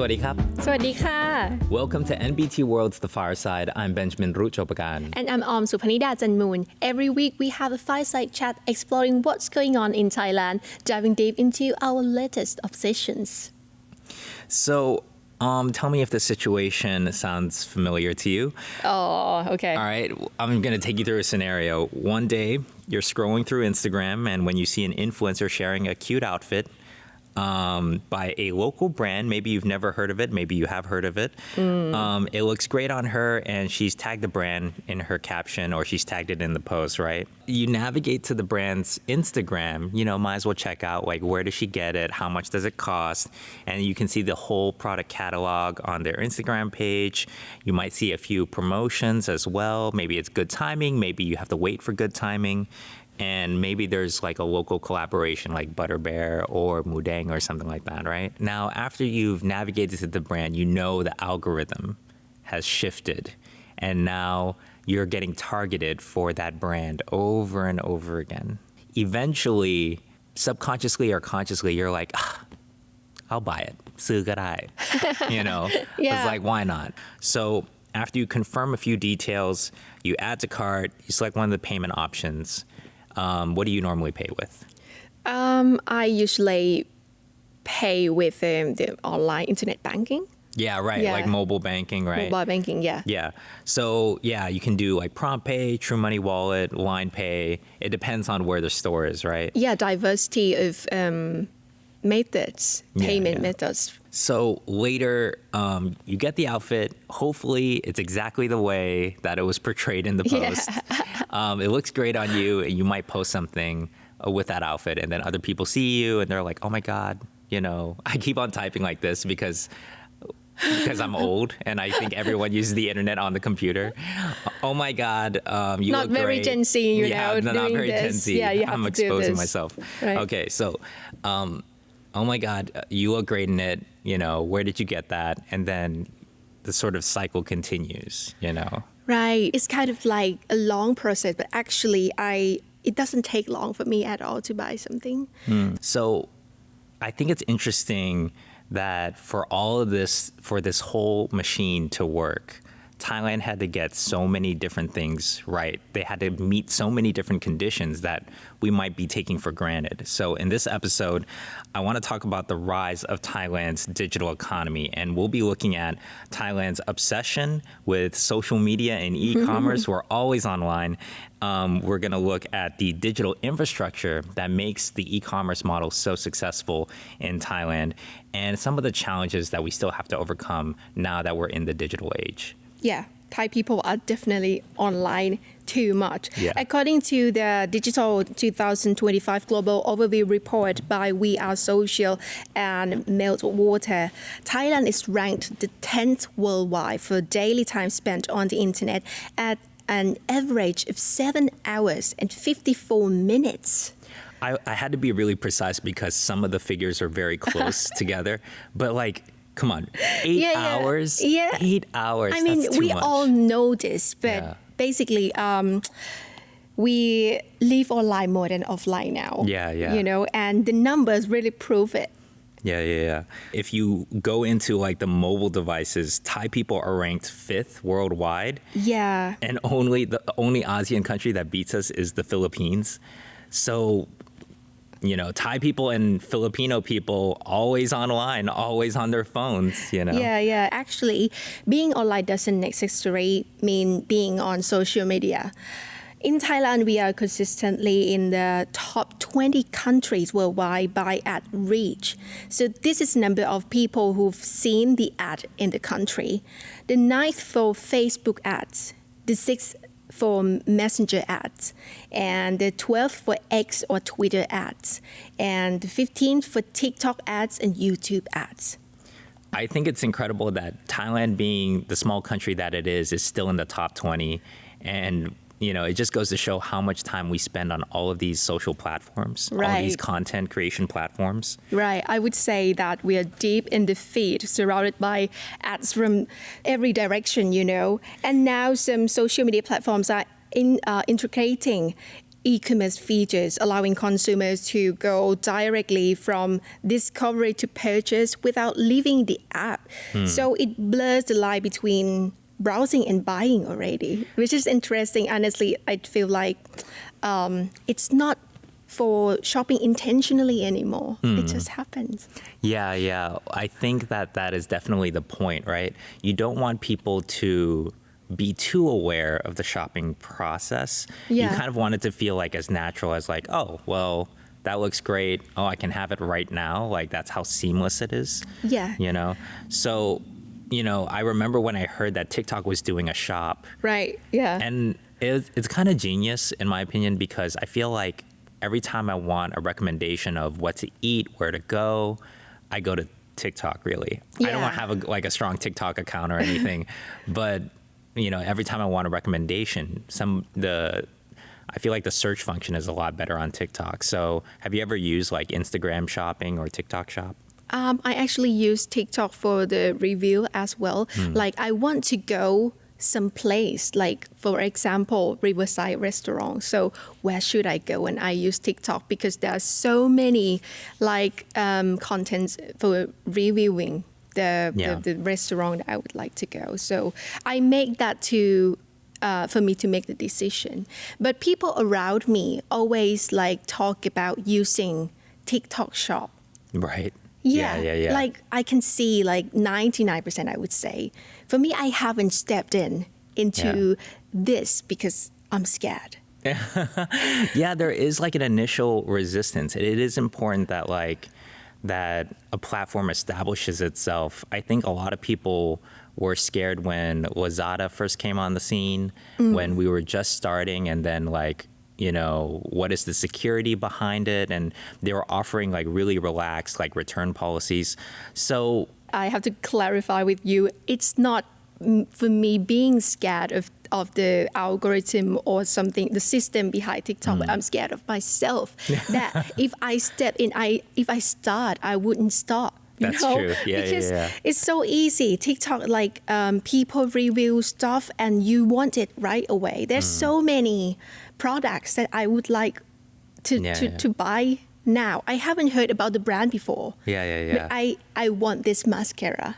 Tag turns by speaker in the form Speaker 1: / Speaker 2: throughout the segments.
Speaker 1: สวัสดีครับ
Speaker 2: สวัสดีค่ะ
Speaker 1: Welcome to NBTWorld's The Fireside. I'm Benjamin Ruchopagan.
Speaker 2: And I'm Aom Suphanida Janmoon. Every week we have a fireside chat exploring what's going on in Thailand, diving deep into our latest obsessions.
Speaker 1: So, tell me if the situation sounds familiar to you.
Speaker 2: Oh, okay.
Speaker 1: All right, I'm going to take you through a scenario. One day, you're scrolling through Instagram, and when you see an influencer sharing a cute outfit by a local brand, maybe you've never heard of it, maybe you have heard of it. It looks great on her, and she's tagged the brand in her caption, or she's tagged it in the post, right? You navigate to the brand's Instagram, might as well check out, like, where does she get it? How much does it cost? And you can see the whole product catalog on their Instagram page. You might see a few promotions as well. Maybe it's good timing. Maybe you have to wait for good timing. And maybe there's like a local collaboration like Butter Bear or Mudang or something like that, right? Now, after you've navigated to the brand, the algorithm has shifted. And now you're getting targeted for that brand over and over again. Eventually, subconsciously or consciously, you're like, I'll buy it. ซื้อก็ได้
Speaker 2: Yeah.
Speaker 1: It's like, why not? So after you confirm a few details, you add to cart, you select one of the payment options. What do you normally pay with?
Speaker 2: I usually pay with the online internet banking.
Speaker 1: Yeah, right.
Speaker 2: Yeah.
Speaker 1: Like mobile banking, right?
Speaker 2: Mobile banking, yeah.
Speaker 1: Yeah. So, yeah, you can do like Prompt Pay, True Money Wallet, Line Pay. It depends on where the store is, right?
Speaker 2: Yeah, diversity of methods, payment methods.
Speaker 1: So later, you get the outfit. Hopefully, it's exactly the way that it was portrayed in the post. It looks great on you, and you might post something with that outfit, and then other people see you, and they're like, "Oh my God!" I keep on typing like this because I'm old, and I think everyone uses the internet on the computer. Oh my God, you
Speaker 2: Not
Speaker 1: look
Speaker 2: very
Speaker 1: great.
Speaker 2: Gen Z,
Speaker 1: not
Speaker 2: doing
Speaker 1: very
Speaker 2: this.
Speaker 1: Gen Z.
Speaker 2: Yeah, you have
Speaker 1: I'm
Speaker 2: to do
Speaker 1: exposing
Speaker 2: this.
Speaker 1: myself.
Speaker 2: Right.
Speaker 1: Okay, so. Oh my God, you look great in it. Where did you get that? And then the sort of cycle continues,
Speaker 2: Right. It's kind of like a long process, but actually it doesn't take long for me at all to buy something.
Speaker 1: So I think it's interesting that for this whole machine to work, Thailand had to get so many different things right. They had to meet so many different conditions that we might be taking for granted. So in this episode, I want to talk about the rise of Thailand's digital economy. And we'll be looking at Thailand's obsession with social media and e-commerce. We're always online. We're going to look at the digital infrastructure that makes the e-commerce model so successful in Thailand and some of the challenges that we still have to overcome now that we're in the digital age.
Speaker 2: Yeah, Thai people are definitely online too much.
Speaker 1: Yeah.
Speaker 2: According to the Digital 2025 Global Overview Report by We Are Social and Meltwater, Thailand is ranked the 10th worldwide for daily time spent on the internet at an average of 7 hours and 54 minutes.
Speaker 1: I had to be really precise because some of the figures are very close together, but like, come on, 8 hours?
Speaker 2: Yeah.
Speaker 1: 8 hours.
Speaker 2: I mean,
Speaker 1: that's too
Speaker 2: we
Speaker 1: much.
Speaker 2: all know this, but basically, we live online more than offline now.
Speaker 1: Yeah.
Speaker 2: And the numbers really prove it.
Speaker 1: Yeah. If you go into like the mobile devices, Thai people are ranked 5th worldwide.
Speaker 2: Yeah.
Speaker 1: And the only ASEAN country that beats us is the Philippines. So, Thai people and Filipino people always online, always on their phones,
Speaker 2: Yeah. Actually, being online doesn't necessarily mean being on social media. In Thailand, we are consistently in the top 20 countries worldwide by ad reach. So this is the number of people who've seen the ad in the country. The 9th for Facebook ads, the 6th for Messenger ads, and the 12th for X or Twitter ads, and the 15th for TikTok ads and YouTube ads.
Speaker 1: I think it's incredible that Thailand, being the small country that it is still in the top 20. And it just goes to show how much time we spend on all of these social platforms, all these content creation platforms.
Speaker 2: Right. I would say that we are deep in the feed, surrounded by ads from every direction, And now some social media platforms are integrating e-commerce features allowing consumers to go directly from discovery to purchase without leaving the app. So it blurs the line between browsing and buying already, which is interesting. Honestly, I feel like it's not for shopping intentionally anymore. It just happens.
Speaker 1: Yeah. I think that is definitely the point, right? You don't want people to be too aware of the shopping process. You
Speaker 2: Yeah.
Speaker 1: kind of want it to feel like as natural as like, oh, well, that looks great. Oh, I can have it right now. Like that's how seamless it is.
Speaker 2: Yeah.
Speaker 1: You know? So, I remember when I heard that TikTok was doing a shop,
Speaker 2: Right. Yeah.
Speaker 1: and it's kind of genius in my opinion, because I feel like every time I want a recommendation of what to eat, where to go, I go to TikTok really. I don't
Speaker 2: Yeah.
Speaker 1: have a strong TikTok account or anything, but every time I want a recommendation, I feel like the search function is a lot better on TikTok. So have you ever used like Instagram shopping or TikTok shop?
Speaker 2: I actually use TikTok for the review as well. Like I want to go someplace, like for example, Riverside restaurant. So where should I go? And I use TikTok because there are so many like contents for reviewing the restaurant that I would like to go. So I make that for me to make the decision. But people around me always like talk about using TikTok shop.
Speaker 1: Right.
Speaker 2: Yeah. Like I can see like 99%, I would say. For me, I haven't stepped into this because I'm scared.
Speaker 1: Yeah, there is like an initial resistance. It is important that a platform establishes itself. I think a lot of people were scared when Lazada first came on the scene, when we were just starting, and then what is the security behind it? And they were offering like really relaxed like return policies. So
Speaker 2: I have to clarify with you, it's not for me being scared of the algorithm or something, the system behind TikTok, but I'm scared of myself. That if I step in, if I start, I wouldn't stop.
Speaker 1: That's true.
Speaker 2: Because it's so easy. TikTok, like people review stuff and you want it right away. There's so many products that I would like to buy now. I haven't heard about the brand before.
Speaker 1: Yeah.
Speaker 2: But I want this mascara.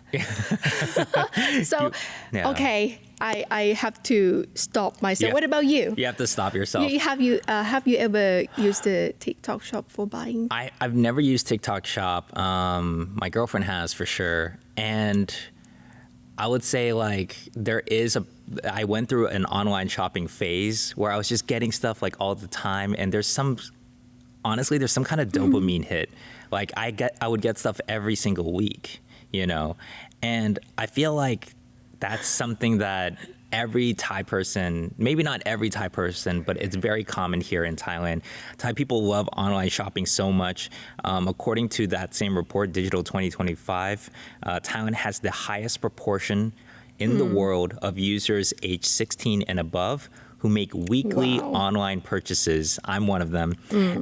Speaker 2: So, okay, I have to stop myself.
Speaker 1: Yeah.
Speaker 2: What about you?
Speaker 1: You have to stop yourself.
Speaker 2: Have you ever used the TikTok shop for buying?
Speaker 1: I've never used TikTok shop. My girlfriend has for sure. And I would say like I went through an online shopping phase where I was just getting stuff like all the time. And there's some kind of dopamine hit. Like I would get stuff every single week, and I feel like that's something that every Thai person, maybe not every Thai person, but it's very common here in Thailand. Thai people love online shopping so much. According to that same report, Digital 2025, Thailand has the highest proportion in the world of users aged 16 and above who make weekly online purchases. I'm one of them,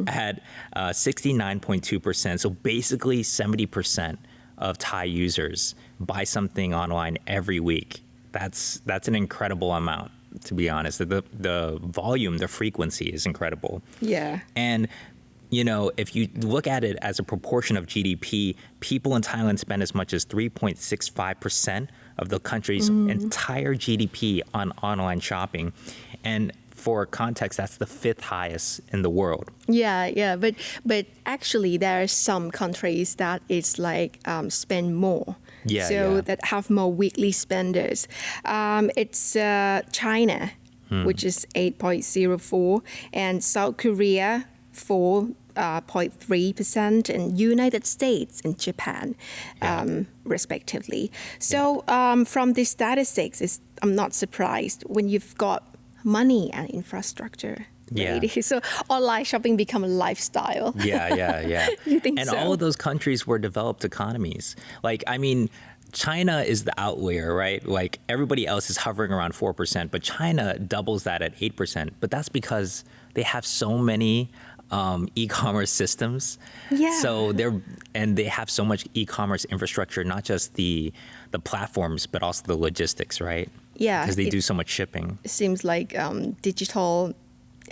Speaker 1: at 69.2%. So basically 70% of Thai users buy something online every week. That's an incredible amount, to be honest. The volume, the frequency is incredible.
Speaker 2: Yeah.
Speaker 1: And if you look at it as a proportion of GDP, people in Thailand spend as much as 3.65% of the country's entire GDP on online shopping. And for context, that's the 5th highest in the world.
Speaker 2: Yeah. But actually, there are some countries that it's like spend more. That have more weekly spenders. It's China, which is 8.04, and South Korea 4.3%, and United States and Japan, respectively. So from these statistics, I'm not surprised when you've got money and infrastructure.
Speaker 1: Yeah.
Speaker 2: So online shopping become a lifestyle.
Speaker 1: Yeah.
Speaker 2: You think
Speaker 1: and
Speaker 2: so?
Speaker 1: all of those countries were developed economies. China is the outlier, right? Like everybody else is hovering around 4%, but China doubles that at 8%. But that's because they have so many e-commerce systems.
Speaker 2: Yeah.
Speaker 1: So they have so much e-commerce infrastructure, not just the platforms, but also the logistics, right?
Speaker 2: Yeah.
Speaker 1: Because they do so much shipping.
Speaker 2: It seems like digital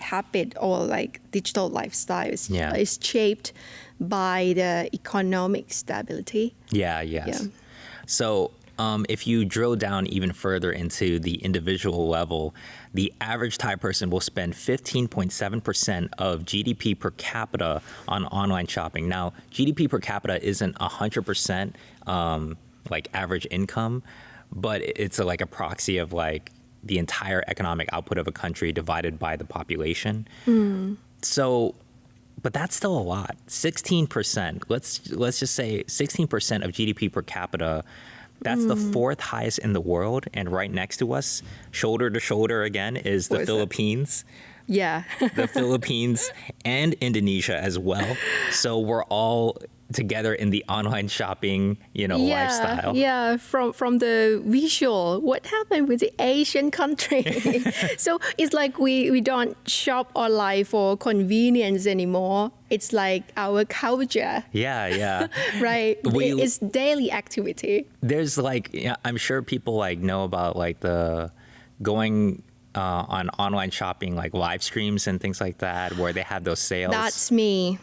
Speaker 2: habit or like digital lifestyle
Speaker 1: Yeah.
Speaker 2: is shaped by the economic stability.
Speaker 1: Yeah, yes.
Speaker 2: Yeah.
Speaker 1: So if you drill down even further into the individual level, the average Thai person will spend 15.7% of GDP per capita on online shopping. Now, GDP per capita isn't 100% like average income, but it's like a proxy of like the entire economic output of a country divided by the population. So, but that's still a lot. 16%. Let's just say 16% of GDP per capita. That's the fourth highest in the world, and right next to us, shoulder to shoulder again, is the
Speaker 2: Where is it?
Speaker 1: Philippines.
Speaker 2: Yeah.
Speaker 1: The Philippines and Indonesia as well. So we're all together in the online shopping, lifestyle.
Speaker 2: Yeah, from the visual, what happened with the Asian country? So it's like we don't shop online for convenience anymore. It's like our culture,
Speaker 1: Yeah.
Speaker 2: right? It's daily activity.
Speaker 1: There's like, I'm sure people like know about like the going on online shopping, like live streams and things like that, where they have those sales.
Speaker 2: That's me.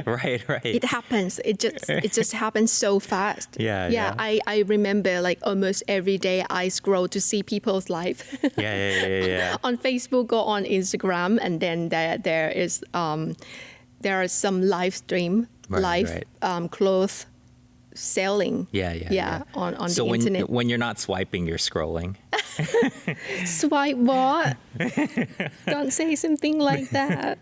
Speaker 1: Right.
Speaker 2: It happens. It just happens so fast.
Speaker 1: Yeah.
Speaker 2: I remember like almost every day I scroll to see people's life.
Speaker 1: Yeah.
Speaker 2: On Facebook or on Instagram, and then there are some live stream,
Speaker 1: Right.
Speaker 2: Clothes selling.
Speaker 1: Yeah.
Speaker 2: On
Speaker 1: So
Speaker 2: the internet.
Speaker 1: when you're not swiping, you're scrolling.
Speaker 2: Swipe what? Don't say something like that.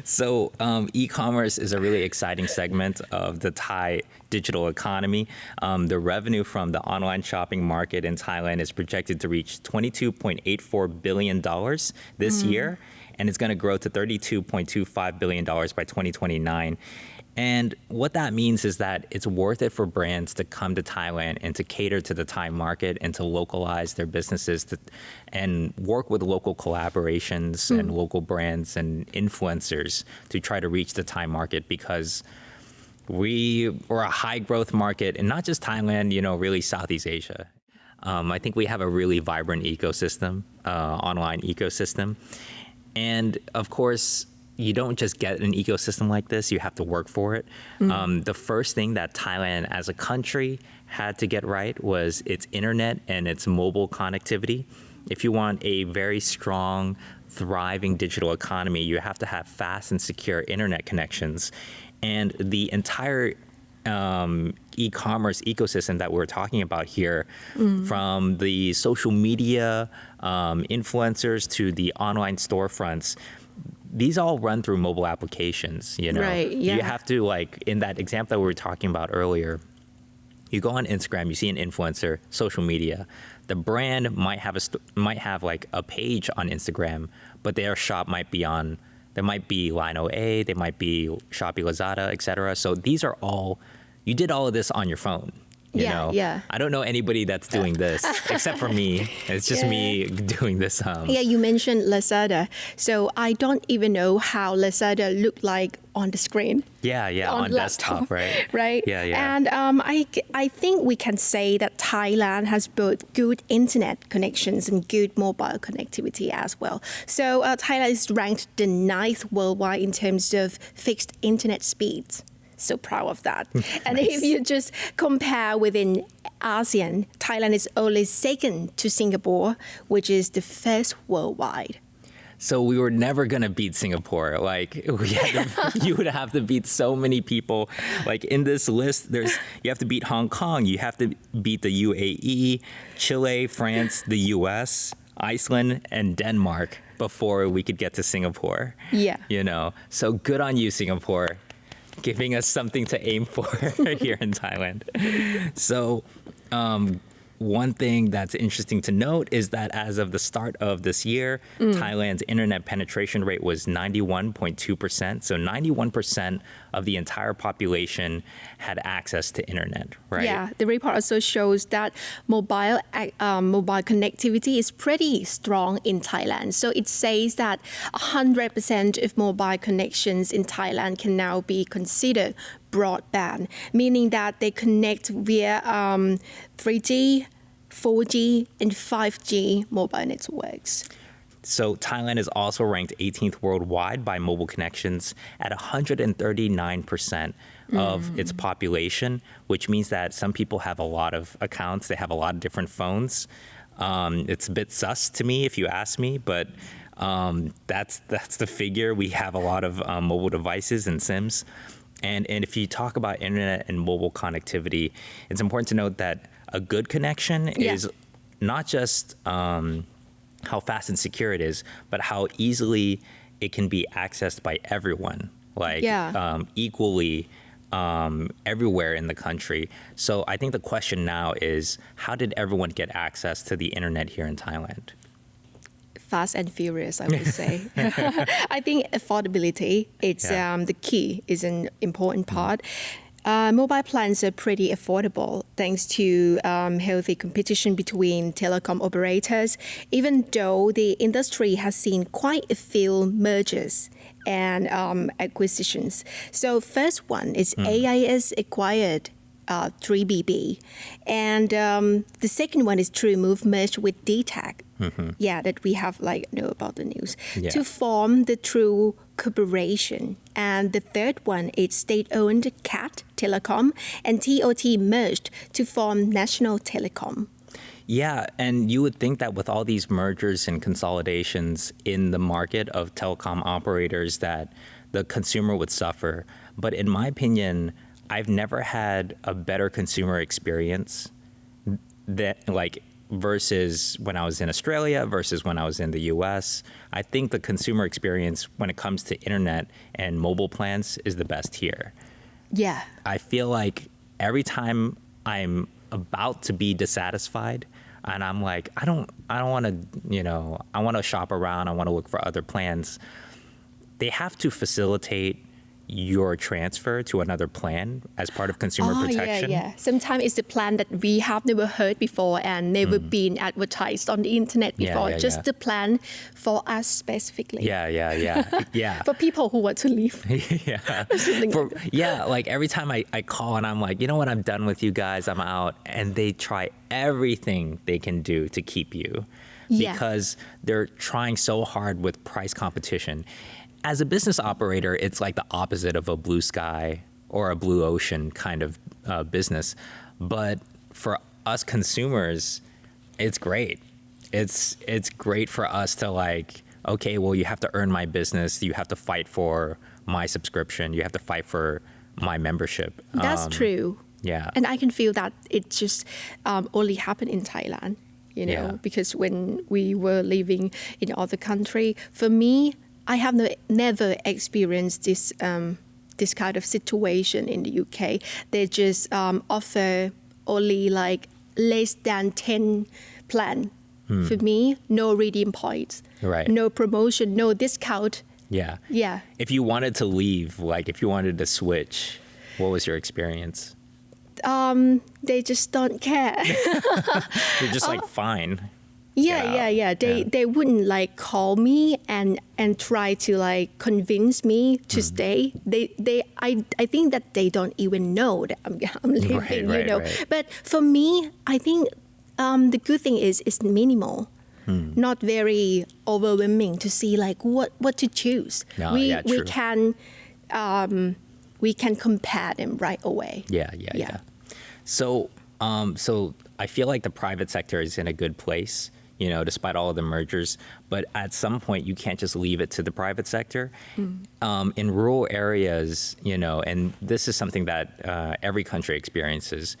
Speaker 1: So e-commerce is a really exciting segment of the Thai digital economy. The revenue from the online shopping market in Thailand is projected to reach $22.84 billion this year, and it's going to grow to $32.25 billion by 2029. And what that means is that it's worth it for brands to come to Thailand and to cater to the Thai market and to localize their businesses and work with local collaborations and local brands and influencers to try to reach the Thai market, because we're a high growth market, and not just Thailand, really Southeast Asia. I think we have a really vibrant ecosystem, online ecosystem. And of course, you don't just get an ecosystem like this, you have to work for it. The first thing that Thailand as a country had to get right was its internet and its mobile connectivity. If you want a very strong, thriving digital economy, you have to have fast and secure internet connections. And the entire e-commerce ecosystem that we're talking about here, from the social media influencers to the online storefronts, these all run through mobile applications,
Speaker 2: Right, yeah.
Speaker 1: You have to, like, in that example that we were talking about earlier, you go on Instagram, you see an influencer, social media. The brand might have like a page on Instagram, but their shop might be there might be Line OA, they might be Shopee, Lazada, etc. So these are all, you did all of this on your phone. You know?
Speaker 2: Yeah.
Speaker 1: I don't know anybody that's doing this except for me. It's just me doing this.
Speaker 2: Yeah, you mentioned Lazada. So I don't even know how Lazada looked like on the screen.
Speaker 1: Yeah, on desktop, right?
Speaker 2: Right?
Speaker 1: Yeah.
Speaker 2: And I think we can say that Thailand has both good internet connections and good mobile connectivity as well. So Thailand is ranked the 9th worldwide in terms of fixed internet speeds. So proud of that. And
Speaker 1: Nice.
Speaker 2: if you just compare within ASEAN, Thailand is only second to Singapore, which is the first worldwide.
Speaker 1: So we were never going to beat Singapore. Like, you would have to beat so many people. Like, in this list, you have to beat Hong Kong, you have to beat the UAE, Chile, France, the US, Iceland, and Denmark before we could get to Singapore.
Speaker 2: Yeah.
Speaker 1: So good on you, Singapore, giving us something to aim for here in Thailand. So one thing that's interesting to note is that as of the start of this year, Thailand's internet penetration rate was 91.2%. So 91% of the entire population had access to internet, right?
Speaker 2: Yeah, the report also shows that mobile connectivity is pretty strong in Thailand. So it says that 100% of mobile connections in Thailand can now be considered broadband, meaning that they connect via 3G, 4G, and 5G mobile networks.
Speaker 1: So Thailand is also ranked 18th worldwide by mobile connections at 139% of its population, which means that some people have a lot of accounts. They have a lot of different phones. It's a bit sus to me, if you ask me, but that's the figure. We have a lot of mobile devices and SIMs. And if you talk about internet and mobile connectivity, it's important to note that a good connection is not just how fast and secure it is, but how easily it can be accessed by everyone, like equally everywhere in the country. So I think the question now is, how did everyone get access to the internet here in Thailand?
Speaker 2: Fast and furious, I would say. I think affordability, it's the key, is an important part. Mobile plans are pretty affordable thanks to healthy competition between telecom operators, even though the industry has seen quite a few mergers and acquisitions. So first one is AIS acquired 3BB, and the second one is TrueMove merged with DTAC. That we have know about the news to form the True Corporation. And the third one is state-owned CAT Telecom and TOT merged to form National Telecom.
Speaker 1: Yeah, and you would think that with all these mergers and consolidations in the market of telecom operators that the consumer would suffer. But in my opinion, I've never had a better consumer experience that versus when I was in Australia versus when I was in the US. I think the consumer experience when it comes to internet and mobile plans is the best here.
Speaker 2: Yeah.
Speaker 1: I feel like every time I'm about to be dissatisfied and I'm like, I don't want to, I want to shop around. I want to look for other plans. They have to facilitate your transfer to another plan as part of consumer protection.
Speaker 2: Yeah. Sometimes it's a plan that we have never heard before and never been advertised on the internet before. Just the plan for us specifically.
Speaker 1: Yeah.
Speaker 2: For people who want to leave.
Speaker 1: Like every time I call and I'm like, you know what, I'm done with you guys, I'm out. And they try everything they can do to keep you because they're trying so hard with price competition. As a business operator, it's like the opposite of a blue sky or a blue ocean kind of business. But for us consumers, it's great. It's great for us to okay, well, you have to earn my business. You have to fight for my subscription. You have to fight for my membership.
Speaker 2: That's true.
Speaker 1: Yeah.
Speaker 2: And I can feel that it just only happened in Thailand, because when we were living in other country, for me, I have never experienced this kind of situation in the UK. They just offer only less than 10 plan. For me, no redeem points, no promotion, no discount.
Speaker 1: Yeah. If you wanted to leave, if you wanted to switch, what was your experience?
Speaker 2: They just don't care.
Speaker 1: They're just fine.
Speaker 2: Yeah. They wouldn't call me and try to convince me to stay. I think that they don't even know that I'm leaving.
Speaker 1: Right.
Speaker 2: But for me, I think the good thing is it's minimal, not very overwhelming to see what to choose. We can compare them right away.
Speaker 1: Yeah. So I feel like the private sector is in a good place, despite all of the mergers. But at some point, you can't just leave it to the private sector. In rural areas, and this is something that every country experiences,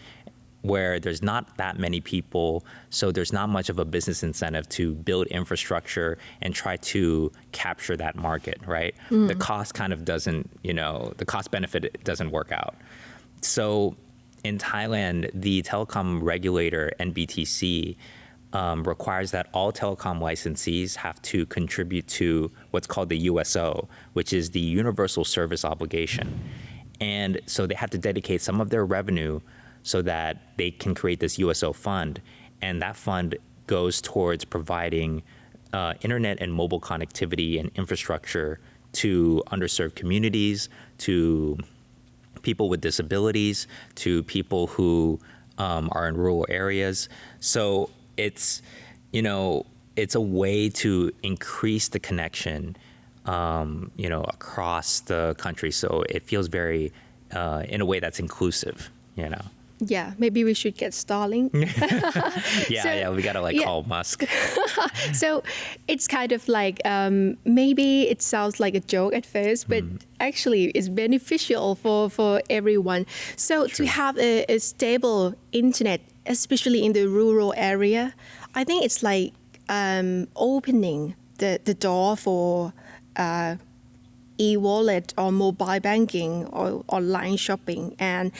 Speaker 1: where there's not that many people, so there's not much of a business incentive to build infrastructure and try to capture that market, right? The cost kind of doesn't, the cost benefit doesn't work out. So in Thailand, the telecom regulator, NBTC, requires that all telecom licensees have to contribute to what's called the USO, which is the Universal Service Obligation. And so they have to dedicate some of their revenue so that they can create this USO fund. And that fund goes towards providing internet and mobile connectivity and infrastructure to underserved communities, to people with disabilities, to people who are in rural areas. So it's, it's a way to increase the connection, across the country. So it feels very, in a way that's inclusive,
Speaker 2: Yeah, maybe we should get Starlink.
Speaker 1: We gotta call Musk.
Speaker 2: So it's kind of like, maybe it sounds like a joke at first, but actually it's beneficial for everyone. So to have a stable internet, especially in the rural area, I think it's like opening the door for e-wallet or mobile banking or online shopping, and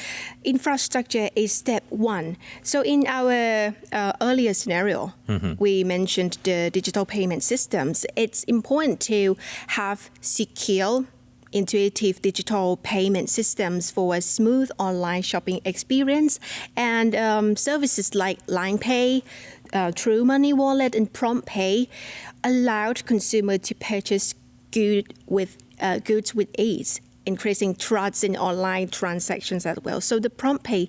Speaker 2: infrastructure is step one. So in our earlier scenario, we mentioned the digital payment systems. It's important to have secure, intuitive digital payment systems for a smooth online shopping experience, and services like Line Pay, True Money Wallet, and Prompt Pay allowed consumers to purchase goods with ease, increasing trust in online transactions as well. So the Prompt Pay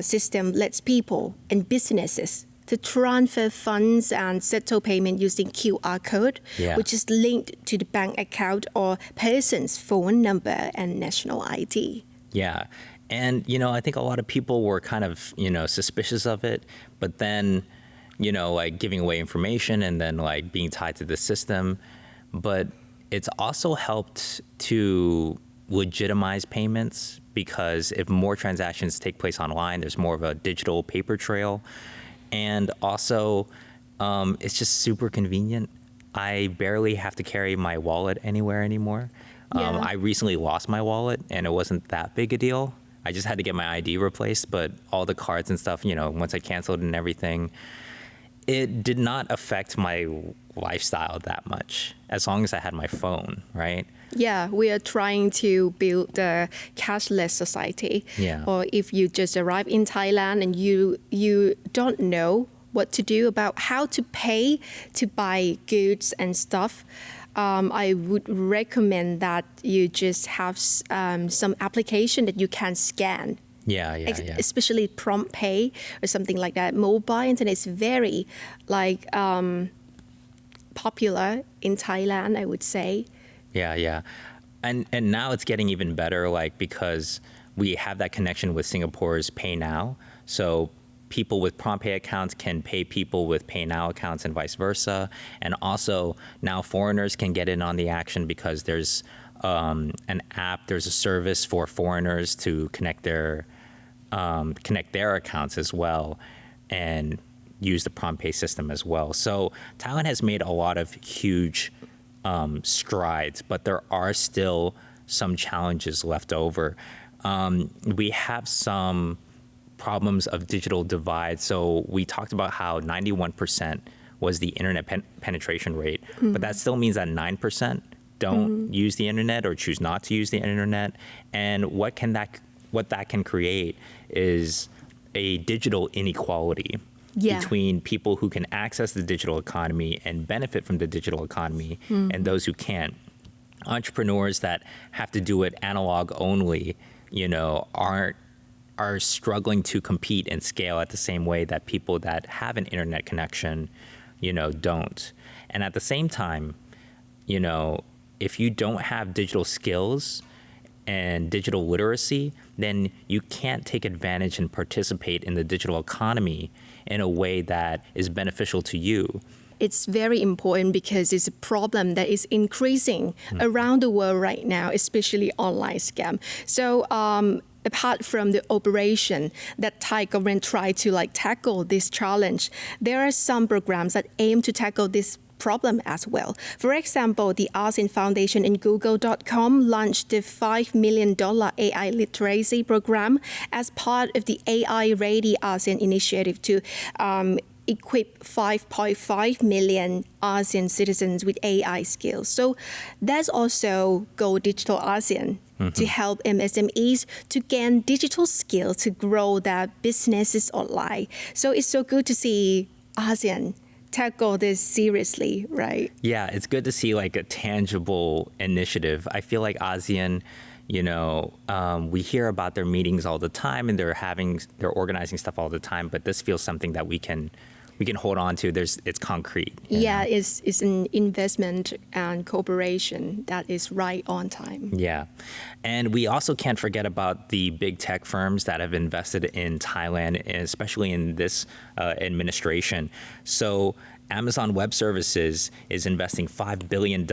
Speaker 2: system lets people and businesses to transfer funds and settle payment using QR code, which is linked to the bank account or person's phone number and national ID.
Speaker 1: Yeah. And, I think a lot of people were kind of, suspicious of it, but then, giving away information and then being tied to the system. But it's also helped to legitimize payments, because if more transactions take place online, there's more of a digital paper trail. And also, it's just super convenient. I barely have to carry my wallet anywhere anymore. I recently lost my wallet, and it wasn't that big a deal. I just had to get my ID replaced, but all the cards and stuff, once I canceled and everything, it did not affect my lifestyle that much, as long as I had my phone, right?
Speaker 2: Yeah, we are trying to build a cashless society.
Speaker 1: Yeah.
Speaker 2: Or if you just arrive in Thailand and you don't know what to do about how to pay to buy goods and stuff, I would recommend that you just have some application that you can scan.
Speaker 1: Yeah.
Speaker 2: Especially Prompt Pay or something like that. Mobile internet is very popular in Thailand, I would say.
Speaker 1: Yeah. And now it's getting even better, because we have that connection with Singapore's Pay Now. So people with Prompt Pay accounts can pay people with Pay Now accounts and vice versa. And also now foreigners can get in on the action, because there's an app, there's a service for foreigners to connect their accounts as well and use the Prompt Pay system as well. So Thailand has made a lot of huge strides, but there are still some challenges left over. We have some problems of digital divide. So we talked about how 91% was the internet penetration rate, but that still means that 9% don't use the internet or choose not to use the internet. And what that can create is a digital inequality between people who can access the digital economy and benefit from the digital economy and those who can't. Entrepreneurs that have to do it analog only, are struggling to compete and scale at the same way that people that have an internet connection, don't. And at the same time, if you don't have digital skills and digital literacy, then you can't take advantage and participate in the digital economy in a way that is beneficial to you.
Speaker 2: It's very important because it's a problem that is increasing around the world right now, especially online scam. So apart from the operation that Thai government tried to tackle this challenge, there are some programs that aim to tackle this problem as well. For example, the ASEAN Foundation and Google.com launched the $5 million AI literacy program as part of the AI Ready ASEAN initiative to equip 5.5 million ASEAN citizens with AI skills. So that's also Go Digital ASEAN to help MSMEs to gain digital skills to grow their businesses online. So it's so good to see ASEAN tackle this seriously, right?
Speaker 1: Yeah, it's good to see a tangible initiative. I feel like ASEAN, we hear about their meetings all the time and they're organizing stuff all the time, but this feels something that we can we can hold on to. It's concrete.
Speaker 2: Yeah, it's an investment and cooperation that is right on time.
Speaker 1: Yeah. And we also can't forget about the big tech firms that have invested in Thailand, especially in this administration. So Amazon Web Services is investing $5 billion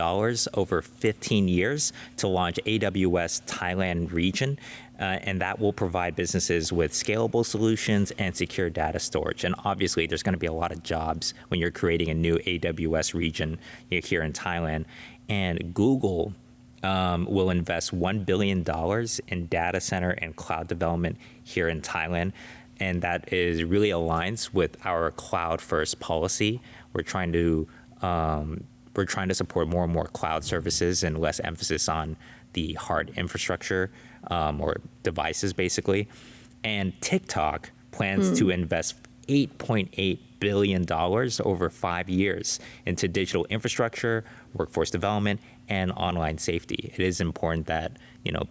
Speaker 1: over 15 years to launch AWS Thailand region. And that will provide businesses with scalable solutions and secure data storage. And obviously, there's going to be a lot of jobs when you're creating a new AWS region here in Thailand. And Google will invest $1 billion in data center and cloud development here in Thailand. And that is really aligns with our cloud first policy. We're trying to support more and more cloud services and less emphasis on the hard infrastructure or devices, basically. And TikTok plans to invest $8.8 billion over 5 years into digital infrastructure, workforce development, and online safety. It is important that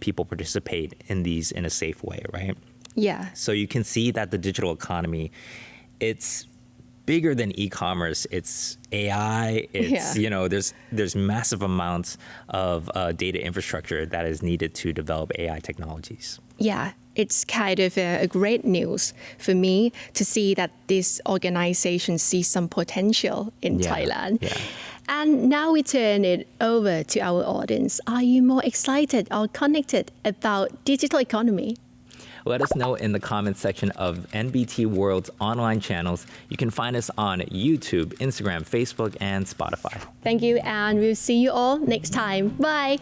Speaker 1: people participate in these in a safe way, right?
Speaker 2: Yeah.
Speaker 1: So you can see that the digital economy, it's bigger than e-commerce. It's AI. It's there's massive amounts of data infrastructure that is needed to develop AI technologies.
Speaker 2: Yeah, it's kind of a great news for me to see that this organization sees some potential in Thailand.
Speaker 1: Yeah.
Speaker 2: And now we turn it over to our audience. Are you more excited or connected about digital economy?
Speaker 1: Let us know in the comments section of NBTWorld's online channels. You can find us on YouTube, Instagram, Facebook, and Spotify.
Speaker 2: Thank you, and we'll see you all next time. Bye.